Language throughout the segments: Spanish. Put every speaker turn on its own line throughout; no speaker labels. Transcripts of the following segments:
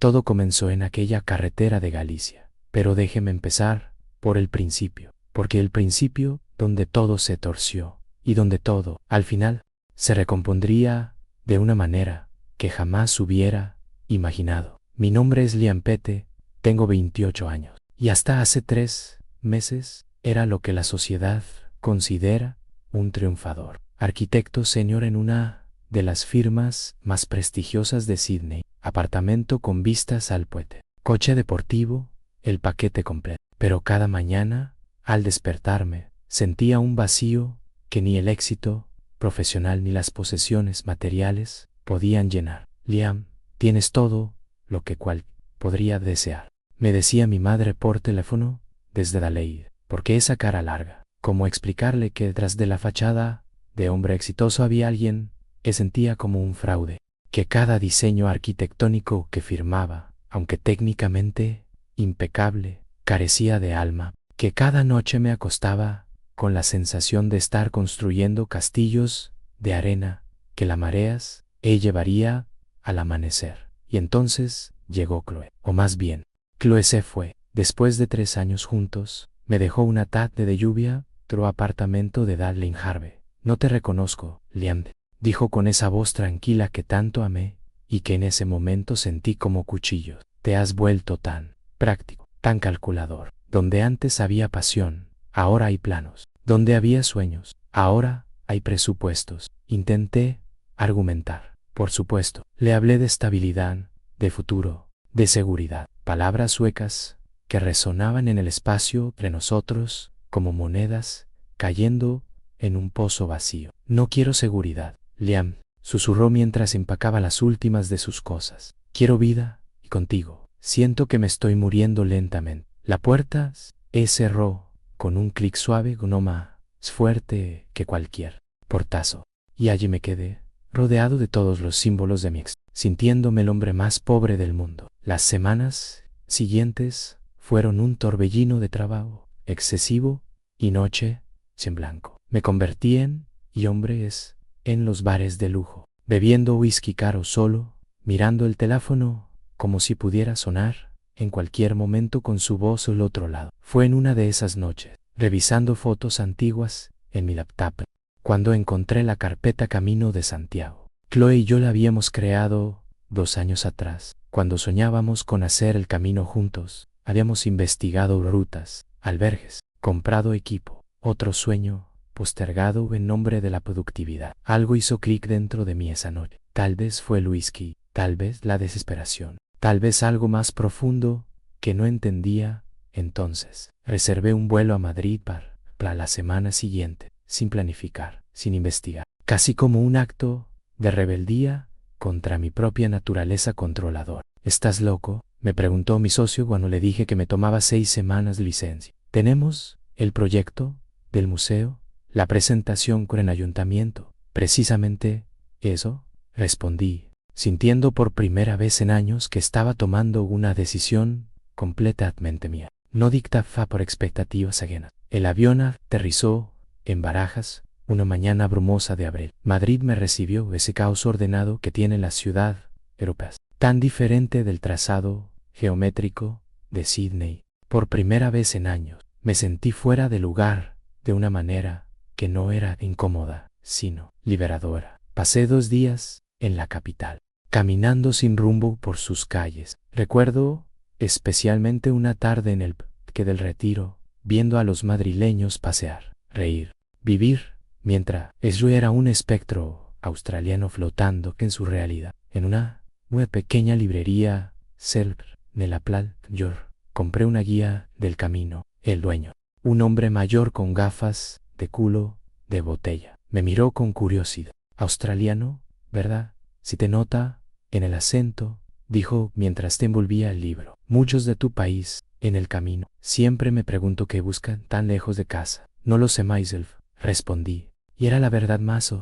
Todo comenzó en aquella carretera de Galicia. Pero déjeme empezar por el principio, porque el principio donde todo se torció y donde todo, al final, se recompondría de una manera que jamás hubiera imaginado. Mi nombre es Liam Pete, tengo 28 años y hasta hace 3 meses era lo que la sociedad considera un triunfador. Arquitecto senior en una de las firmas más prestigiosas de Sydney, apartamento con vistas al puente, coche deportivo, el paquete completo. Pero cada mañana, al despertarme, sentía un vacío que ni el éxito profesional ni las posesiones materiales podían llenar. Liam, tienes todo lo que cual podría desear, me decía mi madre por teléfono desde Adelaide. ¿Por qué esa cara larga? ¿Cómo explicarle que detrás de la fachada de hombre exitoso había alguien que sentía como un fraude? Que cada diseño arquitectónico que firmaba, aunque técnicamente impecable, carecía de alma. Que cada noche me acostaba con la sensación de estar construyendo castillos de arena que las mareas llevaría al amanecer. Y entonces llegó Chloe, o más bien, Chloe se fue. Después de 3 años juntos, me dejó una tarde de lluvia, otro apartamento de Darling Harbour. No te reconozco, Liam, dijo con esa voz tranquila que tanto amé y que en ese momento sentí como cuchillos. Te has vuelto tan práctico, tan calculador. Donde antes había pasión, ahora hay planos. Donde había sueños, ahora hay presupuestos. Intenté argumentar. Por supuesto, le hablé de estabilidad, de futuro, de seguridad. Palabras suecas que resonaban en el espacio entre nosotros como monedas cayendo en un pozo vacío. No quiero seguridad, Liam, susurró mientras empacaba las últimas de sus cosas. Quiero vida y contigo. Siento que me estoy muriendo lentamente. La puerta se cerró con un clic suave, no más fuerte que cualquier portazo. Y allí me quedé, rodeado de todos los símbolos de mi ex, sintiéndome el hombre más pobre del mundo. Las semanas siguientes fueron un torbellino de trabajo excesivo y noche en blanco. Me convertí en hombres en los bares de lujo, bebiendo whisky caro solo, mirando el teléfono como si pudiera sonar en cualquier momento con su voz al otro lado. Fue en una de esas noches, revisando fotos antiguas en mi laptop, cuando encontré la carpeta Camino de Santiago. Chloe y yo la habíamos creado 2 años atrás, cuando soñábamos con hacer el camino juntos. Habíamos investigado rutas, albergues, comprado equipo. Otro sueño postergado en nombre de la productividad. Algo hizo clic dentro de mí esa noche. Tal vez fue el whisky, tal vez la desesperación, tal vez algo más profundo que no entendía. Entonces, reservé un vuelo a Madrid para la semana siguiente, sin planificar, sin investigar, casi como un acto de rebeldía contra mi propia naturaleza controladora. ¿Estás loco?, me preguntó mi socio cuando le dije que me tomaba 6 semanas de licencia. Tenemos el proyecto del museo, la presentación con el ayuntamiento. Precisamente eso, respondí, sintiendo por primera vez en años que estaba tomando una decisión completamente mía, no dictada por expectativas ajenas. El avión aterrizó en Barajas una mañana brumosa de abril. Madrid me recibió, ese caos ordenado que tiene la ciudad europea, tan diferente del trazado geométrico de Sydney. Por primera vez en años, me sentí fuera de lugar de una manera que no era incómoda, sino liberadora. Pasé 2 días en la capital, caminando sin rumbo por sus calles. Recuerdo especialmente una tarde en el Parque del Retiro, viendo a los madrileños pasear, reír, vivir, mientras yo era un espectro australiano flotando en su realidad. En una pequeña librería cerca de la Playa York, compré una guía del camino. El dueño, un hombre mayor con gafas de culo de botella, me miró con curiosidad. Australiano, ¿verdad? Si te nota en el acento, dijo mientras te envolvía el libro. Muchos de tu país, en el camino. Siempre me pregunto qué buscan tan lejos de casa. No lo sé, myself, respondí. Y era la verdad más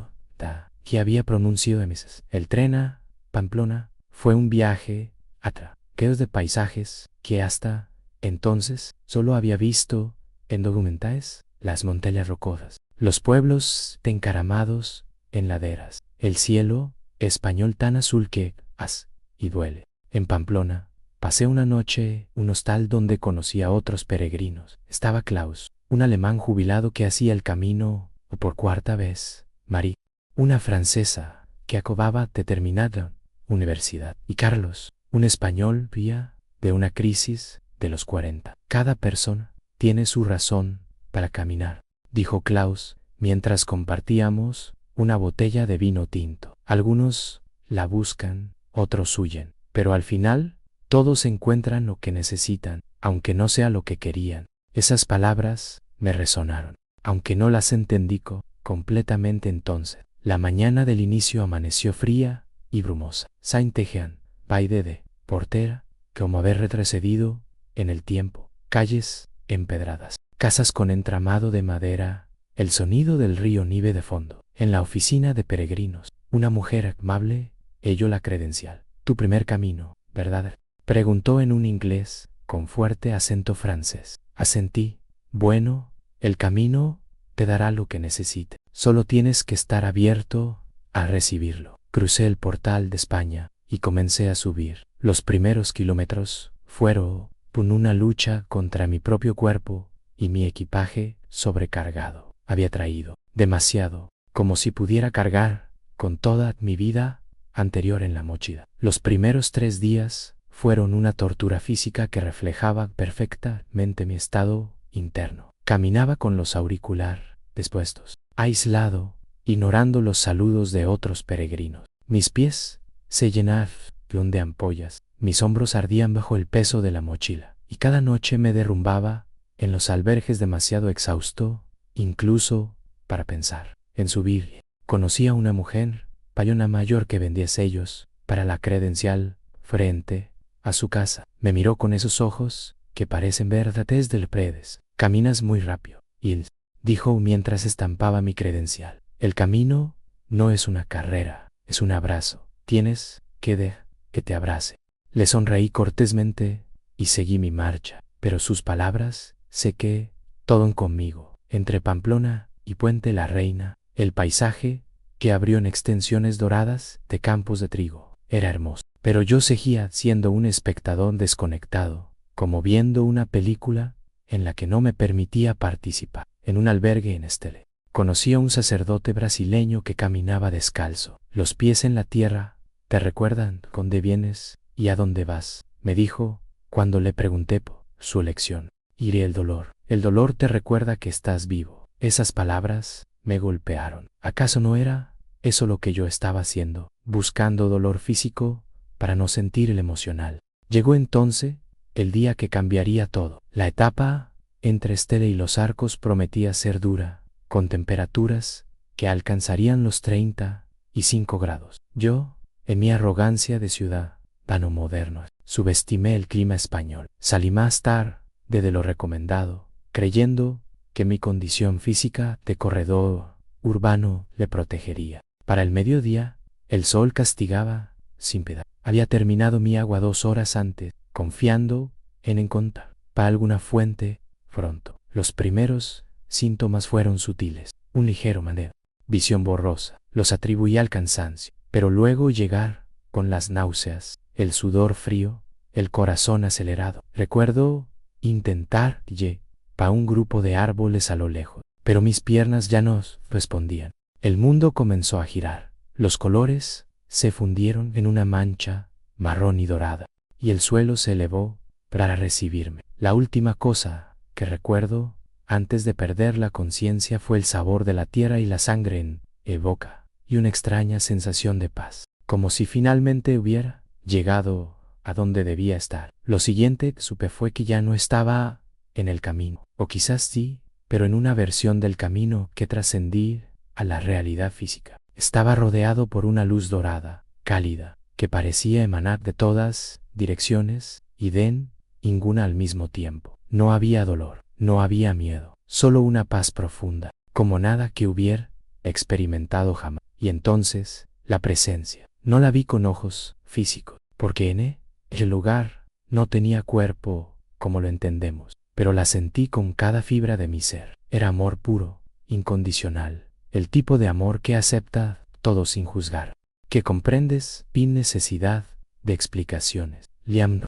que había pronunciado de meses. El tren a Pamplona fue un viaje aquellos de paisajes que hasta entonces solo había visto en documentales. Las montañas rocosas, los pueblos encaramados en laderas, el cielo español tan azul que y duele. En Pamplona Pasé una noche, un hostal donde conocí a otros peregrinos. Estaba Klaus, un alemán jubilado que hacía el camino por cuarta vez, Marie, una francesa que acababa de terminar la universidad, y Carlos, un español vía de una crisis de los 40. Cada persona tiene su razón para caminar, dijo Klaus, mientras compartíamos una botella de vino tinto. Algunos la buscan, otros huyen, pero al final todos encuentran lo que necesitan, aunque no sea lo que querían. Esas palabras me resonaron, aunque no las entendí completamente entonces. La mañana del inicio amaneció fría y brumosa. Saint-Étienne, baile de portera, como haber retrocedido en el tiempo. Calles empedradas, casas con entramado de madera, el sonido del río Nive de fondo. En la oficina de peregrinos, una mujer amable halló la credencial. Tu primer camino, ¿verdad? Preguntó en un inglés con fuerte acento francés. Asentí. Bueno, el camino te dará lo que necesites. Solo tienes que estar abierto a recibirlo. Crucé el portal de España y comencé a subir. Los primeros kilómetros fueron una lucha contra mi propio cuerpo y mi equipaje sobrecargado. Había traído demasiado, como si pudiera cargar con toda mi vida anterior en la mochila. Los primeros 3 días fueron una tortura física que reflejaba perfectamente mi estado interno. Caminaba con los auriculares dispuestos, aislado, ignorando los saludos de otros peregrinos. Mis pies se llenaban de ampollas, mis hombros ardían bajo el peso de la mochila, y cada noche me derrumbaba en los albergues demasiado exhausto, incluso para pensar en subir. Conocí a una mujer, payona mayor que vendía sellos para la credencial frente a su casa. Me miró con esos ojos que parecen verdaderos del Predes. Caminas muy rápido, Ils, dijo mientras estampaba mi credencial. El camino no es una carrera, es un abrazo. Tienes que dejar que te abrace. Le sonreí cortésmente y seguí mi marcha, pero sus palabras sequé todo conmigo. Entre Pamplona y Puente la Reina, el paisaje que abrió en extensiones doradas de campos de trigo era hermoso, pero yo seguía siendo un espectador desconectado, como viendo una película en la que no me permitía participar. En un albergue en Estelle, conocí a un sacerdote brasileño que caminaba descalzo, los pies en la tierra. ¿Te recuerdan dónde vienes y a dónde vas?, me dijo cuando le pregunté por su elección. Iré el dolor. El dolor te recuerda que estás vivo. Esas palabras me golpearon. ¿Acaso no era eso lo que yo estaba haciendo? Buscando dolor físico para no sentir el emocional. Llegó entonces el día que cambiaría todo. La etapa entre Estelle y los Arcos prometía ser dura, con temperaturas que alcanzarían los 35 grados. Yo, en mi arrogancia de ciudadano moderno, subestimé el clima español. Salí más tarde de lo recomendado, creyendo que mi condición física de corredor urbano le protegería. Para el mediodía, el sol castigaba sin piedad. Había terminado mi agua 2 horas antes, confiando en encontrar para alguna fuente pronto. Los primeros síntomas fueron sutiles. Un ligero mareo, visión borrosa, los atribuí al cansancio, pero luego llegar con las náuseas, el sudor frío, el corazón acelerado. Recuerdo intentar para un grupo de árboles a lo lejos, pero mis piernas ya no respondían. El mundo comenzó a girar, los colores se fundieron en una mancha marrón y dorada, y el suelo se elevó para recibirme. La última cosa que recuerdo antes de perder la conciencia fue el sabor de la tierra y la sangre en mi boca, y una extraña sensación de paz, como si finalmente hubiera llegado a donde debía estar. Lo siguiente que supe fue que ya no estaba en el camino, o quizás sí, pero en una versión del camino que trascendí a la realidad física. Estaba rodeado por una luz dorada, cálida, que parecía emanar de todas direcciones y de ninguna al mismo tiempo. No había dolor, no había miedo, solo una paz profunda, como nada que hubiera experimentado jamás. Y entonces, la presencia. No la vi con ojos físicos, porque en el lugar no tenía cuerpo como lo entendemos, pero la sentí con cada fibra de mi ser. Era amor puro, incondicional, el tipo de amor que acepta todo sin juzgar, que comprendes sin necesidad de explicaciones. Liam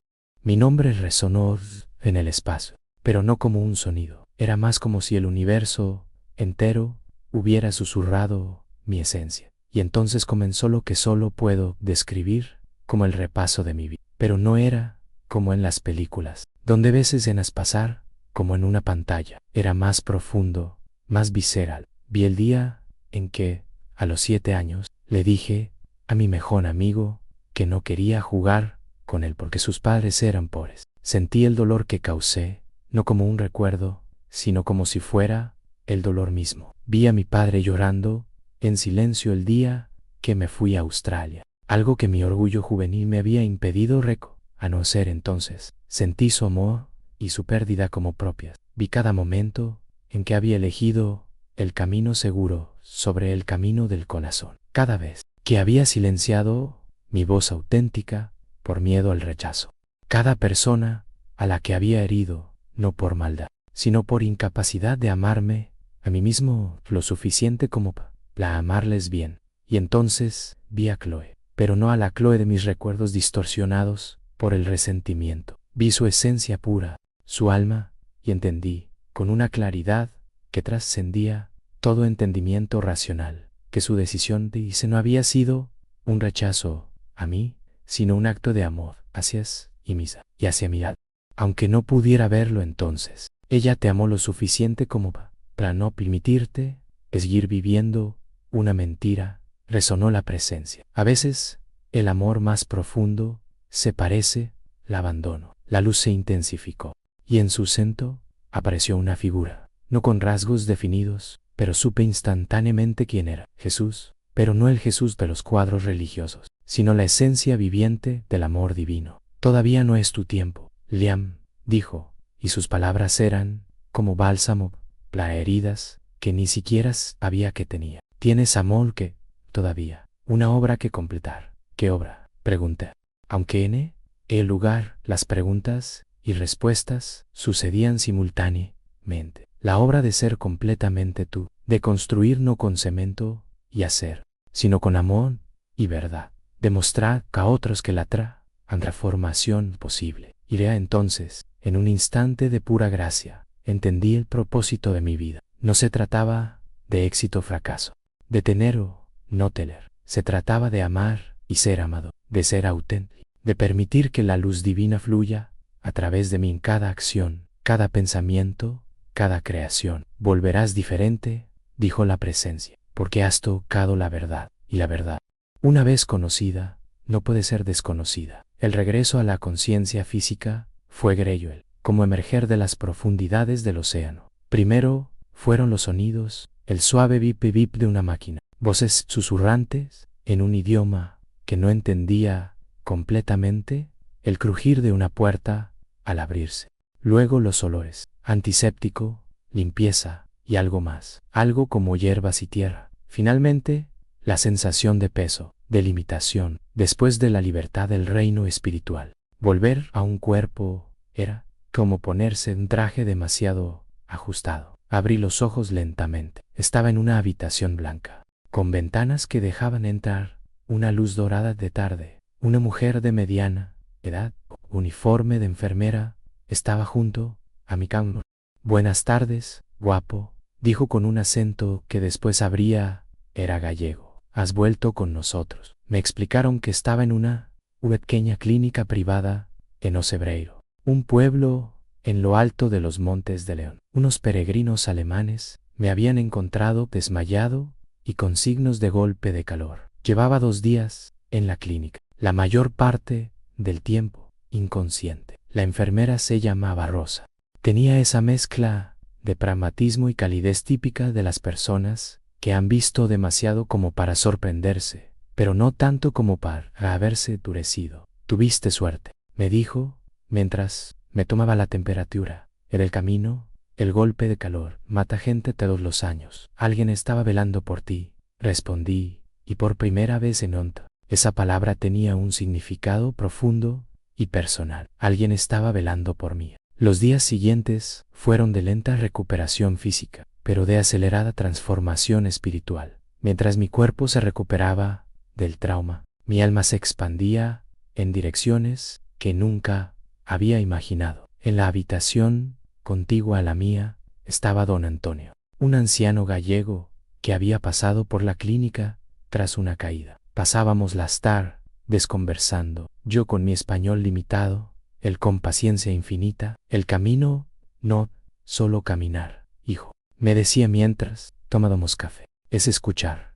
Mi nombre resonó en el espacio, pero no como un sonido. Era más como si el universo entero hubiera susurrado mi esencia. Y entonces comenzó lo que solo puedo describir como el repaso de mi vida. Pero no era como en las películas, donde ves escenas pasar como en una pantalla. Era más profundo, más visceral. Vi el día en que, a los 7 años, le dije a mi mejor amigo que no quería jugar con él porque sus padres eran pobres. Sentí el dolor que causé, no como un recuerdo, sino como si fuera el dolor mismo. Vi a mi padre llorando en silencio el día que me fui a Australia, algo que mi orgullo juvenil me había impedido reconocer entonces. Sentí su amor y su pérdida como propias. Vi cada momento en que había elegido el camino seguro sobre el camino del corazón. Cada vez que había silenciado mi voz auténtica por miedo al rechazo. Cada persona a la que había herido, no por maldad, sino por incapacidad de amarme a mí mismo lo suficiente como para amarles bien. Y entonces vi a Chloe, pero no a la Chloe de mis recuerdos distorsionados por el resentimiento. Vi su esencia pura, su alma, y entendí, con una claridad que trascendía todo entendimiento racional, que su decisión de irse no había sido un rechazo a mí, sino un acto de amor hacia y misa y hacia mi alma. Aunque no pudiera verlo entonces, ella te amó lo suficiente como para no permitirte seguir viviendo una mentira. Resonó la presencia. A veces, el amor más profundo se parece al abandono. La luz se intensificó y en su centro apareció una figura, no con rasgos definidos, pero supe instantáneamente quién era. Jesús, pero no el Jesús de los cuadros religiosos, sino la esencia viviente del amor divino. Todavía no es tu tiempo, Liam, dijo, y sus palabras eran como bálsamo para heridas que ni siquiera sabía que tenía. Tienes amor que, todavía, una obra que completar. ¿Qué obra?, pregunté. Aunque en el lugar, las preguntas y respuestas sucedían simultáneamente. La obra de ser completamente tú, de construir no con cemento y acero, sino con amor y verdad. Demostrar a otros que la transformación posible. Iré entonces, en un instante de pura gracia, entendí el propósito de mi vida. No se trataba de éxito o fracaso, de tener o no tener. Se trataba de amar y ser amado, de ser auténtico, de permitir que la luz divina fluya a través de mí en cada acción, cada pensamiento, cada creación. Volverás diferente, dijo la presencia, porque has tocado la verdad, y la verdad, una vez conocida, no puede ser desconocida. El regreso a la conciencia física fue gradual, como emerger de las profundidades del océano. Primero fueron los sonidos, el suave bip bip de una máquina, voces susurrantes en un idioma que no entendía completamente, el crujir de una puerta al abrirse. Luego los olores, antiséptico, limpieza y algo más, algo como hierbas y tierra. Finalmente, la sensación de peso, de limitación, después de la libertad del reino espiritual. Volver a un cuerpo era como ponerse un traje demasiado ajustado. Abrí los ojos lentamente. Estaba en una habitación blanca, con ventanas que dejaban entrar una luz dorada de tarde. Una mujer de mediana edad, uniforme de enfermera, estaba junto a mi cama. Buenas tardes, guapo, dijo con un acento que después sabría era gallego. Has vuelto con nosotros. Me explicaron que estaba en una pequeña clínica privada en Ocebreiro, un pueblo en lo alto de los Montes de León. Unos peregrinos alemanes me habían encontrado desmayado y con signos de golpe de calor. Llevaba 2 días en la clínica, la mayor parte del tiempo inconsciente. La enfermera se llamaba Rosa. Tenía esa mezcla de pragmatismo y calidez típica de las personas que han visto demasiado como para sorprenderse, pero no tanto como para haberse endurecido. Tuviste suerte, me dijo, mientras me tomaba la temperatura. En el camino, el golpe de calor mata gente todos los años. Alguien estaba velando por ti, respondí, y por primera vez en honra. Esa palabra tenía un significado profundo y personal. Alguien estaba velando por mí. Los días siguientes fueron de lenta recuperación física, pero de acelerada transformación espiritual. Mientras mi cuerpo se recuperaba del trauma, mi alma se expandía en direcciones que nunca había imaginado. En la habitación, contigua a la mía, estaba don Antonio, un anciano gallego que había pasado por la clínica tras una caída. Pasábamos las tardes conversando, yo con mi español limitado, él con paciencia infinita. El camino, no solo caminar, hijo, me decía mientras tomábamos café, es escuchar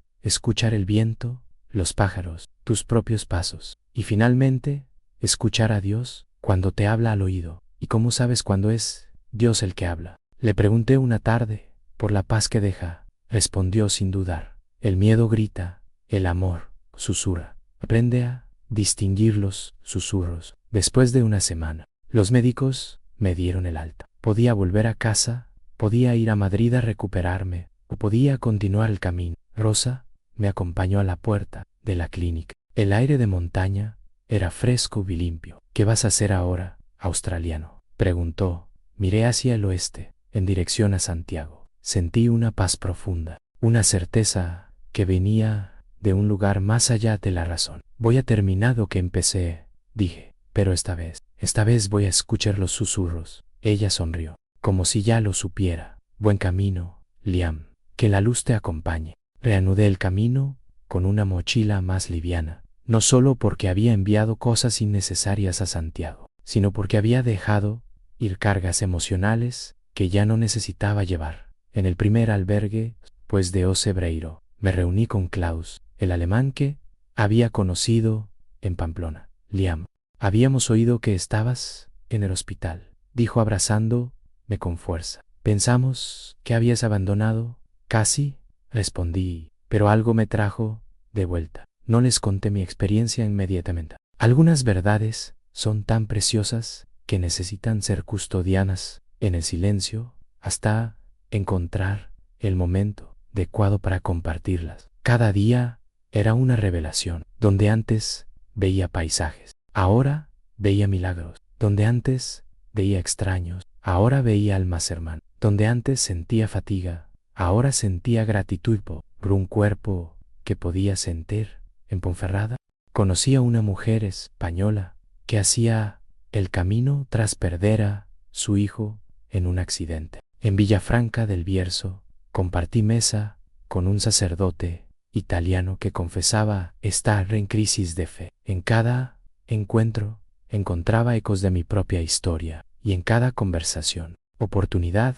el viento, los pájaros, tus propios pasos, y finalmente, escuchar a Dios cuando te habla al oído. ¿Y cómo sabes cuándo es Dios el que habla? Le pregunté una tarde, por la paz que deja, respondió sin dudar. El miedo grita, el amor susurra. Aprende a distinguir los susurros. Después de una semana, los médicos me dieron el alta. Podía volver a casa, podía ir a Madrid a recuperarme, o podía continuar el camino. Rosa me acompañó a la puerta de la clínica. El aire de montaña era fresco y limpio. ¿Qué vas a hacer ahora, australiano?, preguntó. Miré hacia el oeste, en dirección a Santiago. Sentí una paz profunda, una certeza que venía de un lugar más allá de la razón. Voy a terminar lo que empecé, dije, pero esta vez voy a escuchar los susurros. Ella sonrió, como si ya lo supiera. Buen camino, Liam, que la luz te acompañe. Reanudé el camino con una mochila más liviana, no solo porque había enviado cosas innecesarias a Santiago, sino porque había dejado ir cargas emocionales que ya no necesitaba llevar. En el primer albergue, pues de Ocebreiro, me reuní con Klaus, el alemán que había conocido en Pamplona. Liam, habíamos oído que estabas en el hospital, dijo abrazándome con fuerza. Pensamos que habías abandonado. Casi, respondí, pero algo me trajo de vuelta. No les conté mi experiencia inmediatamente. Algunas verdades son tan preciosas que necesitan ser custodiadas en el silencio hasta encontrar el momento adecuado para compartirlas. Cada día era una revelación. Donde antes veía paisajes, ahora veía milagros. Donde antes veía extraños, ahora veía almas hermanas. Donde antes sentía fatiga, ahora sentía gratitud por un cuerpo que podía sentir. En Ponferrada conocí a una mujer española que hacía el camino tras perder a su hijo en un accidente. En Villafranca del Bierzo compartí mesa con un sacerdote italiano que confesaba estar en crisis de fe. En cada encuentro encontraba ecos de mi propia historia, y en cada conversación oportunidad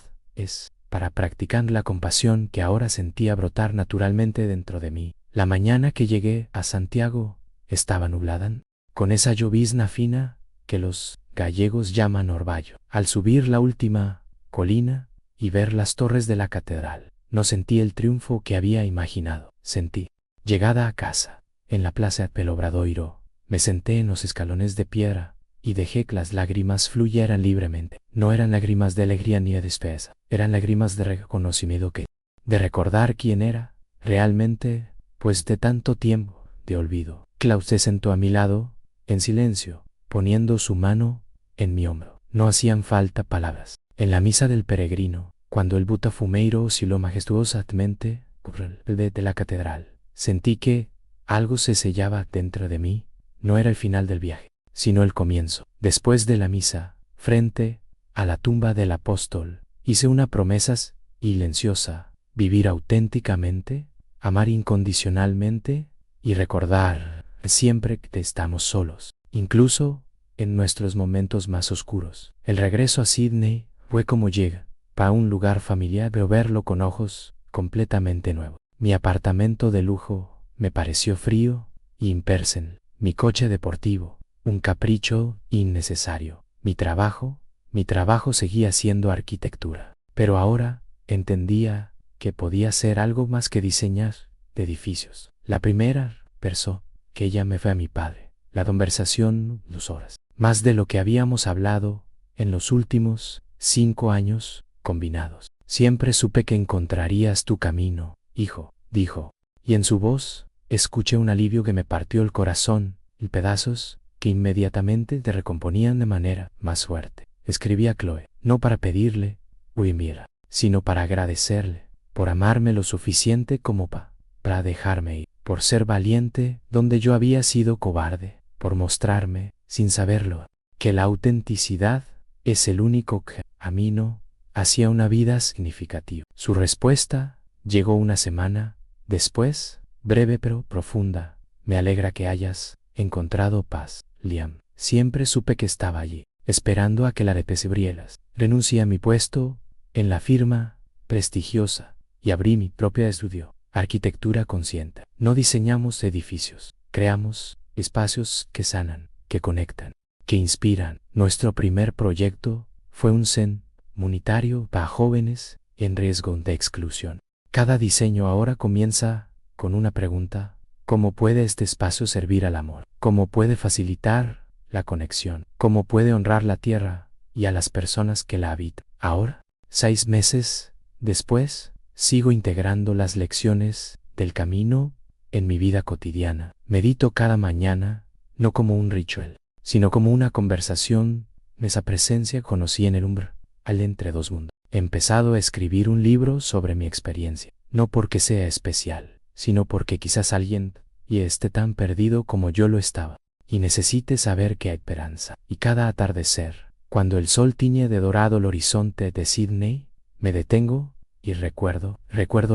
para practicar la compasión que ahora sentía brotar naturalmente dentro de mí. La mañana que llegué a Santiago estaba nublada, con esa llovizna fina que los gallegos llaman orvallo. Al subir la última colina y ver las torres de la catedral, no sentí el triunfo que había imaginado. Sentí. Llegada a casa, en la plaza del Obradoiro, me senté en los escalones de piedra y dejé que las lágrimas fluyeran libremente. No eran lágrimas de alegría ni de despesa, eran lágrimas de reconocimiento, de recordar quién era realmente, pues de tanto tiempo de olvido. Klaus se sentó a mi lado, en silencio, poniendo su mano en mi hombro. No hacían falta palabras. En la misa del peregrino, cuando el Botafumeiro osciló majestuosamente por el de la catedral, sentí que algo se sellaba dentro de mí. No era el final del viaje, sino el comienzo. Después de la misa, frente a la tumba del apóstol, hice una promesa silenciosa: vivir auténticamente, amar incondicionalmente y recordar siempre que estamos solos, incluso en nuestros momentos más oscuros. El regreso a Sydney fue como llega para un lugar familiar, pero verlo con ojos completamente nuevos. Mi apartamento de lujo me pareció frío y impersonal. Mi coche deportivo, un capricho innecesario. Mi trabajo seguía siendo arquitectura. Pero ahora entendía que podía ser algo más que diseñar edificios. La primera persona que ella me fue a mi padre. La conversación, 2 horas. Más de lo que habíamos hablado en los últimos 5 años combinados. Siempre supe que encontrarías tu camino, hijo, dijo. Y en su voz escuché un alivio que me partió el corazón, y pedazos que inmediatamente te recomponían de manera más fuerte. Escribí a Chloe, no para pedirle, mira, sino para agradecerle, por amarme lo suficiente como para dejarme ir, por ser valiente donde yo había sido cobarde, por mostrarme, sin saberlo, que la autenticidad es el único camino hacia una vida significativa. Su respuesta llegó una semana después, breve pero profunda. Me alegra que hayas encontrado paz, Liam. Siempre supe que estaba allí, esperando a que la recibieras. Renuncié a mi puesto en la firma prestigiosa y abrí mi propio estudio. Arquitectura consciente. No diseñamos edificios, creamos espacios que sanan, que conectan, que inspiran. Nuestro primer proyecto fue un zen comunitario para jóvenes en riesgo de exclusión. Cada diseño ahora comienza con una pregunta: ¿cómo puede este espacio servir al amor? ¿Cómo puede facilitar la conexión? ¿Cómo puede honrar la tierra y a las personas que la habitan? Ahora, 6 meses después, sigo integrando las lecciones del camino en mi vida cotidiana. Medito cada mañana, no como un ritual, sino como una conversación. Esa presencia conocí en el umbral entre dos mundos. He empezado a escribir un libro sobre mi experiencia, no porque sea especial, sino porque quizás alguien y esté tan perdido como yo lo estaba, y necesite saber que hay esperanza. Y cada atardecer, cuando el sol tiñe de dorado el horizonte de Sydney, me detengo y recuerdo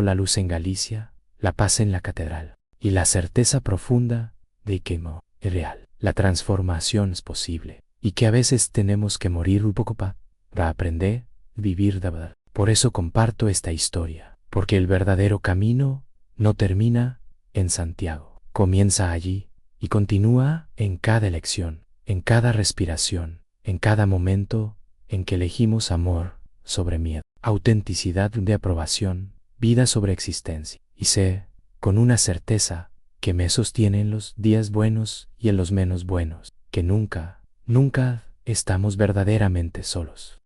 la luz en Galicia, la paz en la catedral, y la certeza profunda de que no es real. La transformación es posible, y que a veces tenemos que morir un poco para aprender a vivir de verdad. Por eso comparto esta historia, porque el verdadero camino no termina en Santiago. Comienza allí y continúa en cada elección, en cada respiración, en cada momento en que elegimos amor sobre miedo, autenticidad de aprobación, vida sobre existencia. Y sé, con una certeza, que me sostiene en los días buenos y en los menos buenos, que nunca estamos verdaderamente solos.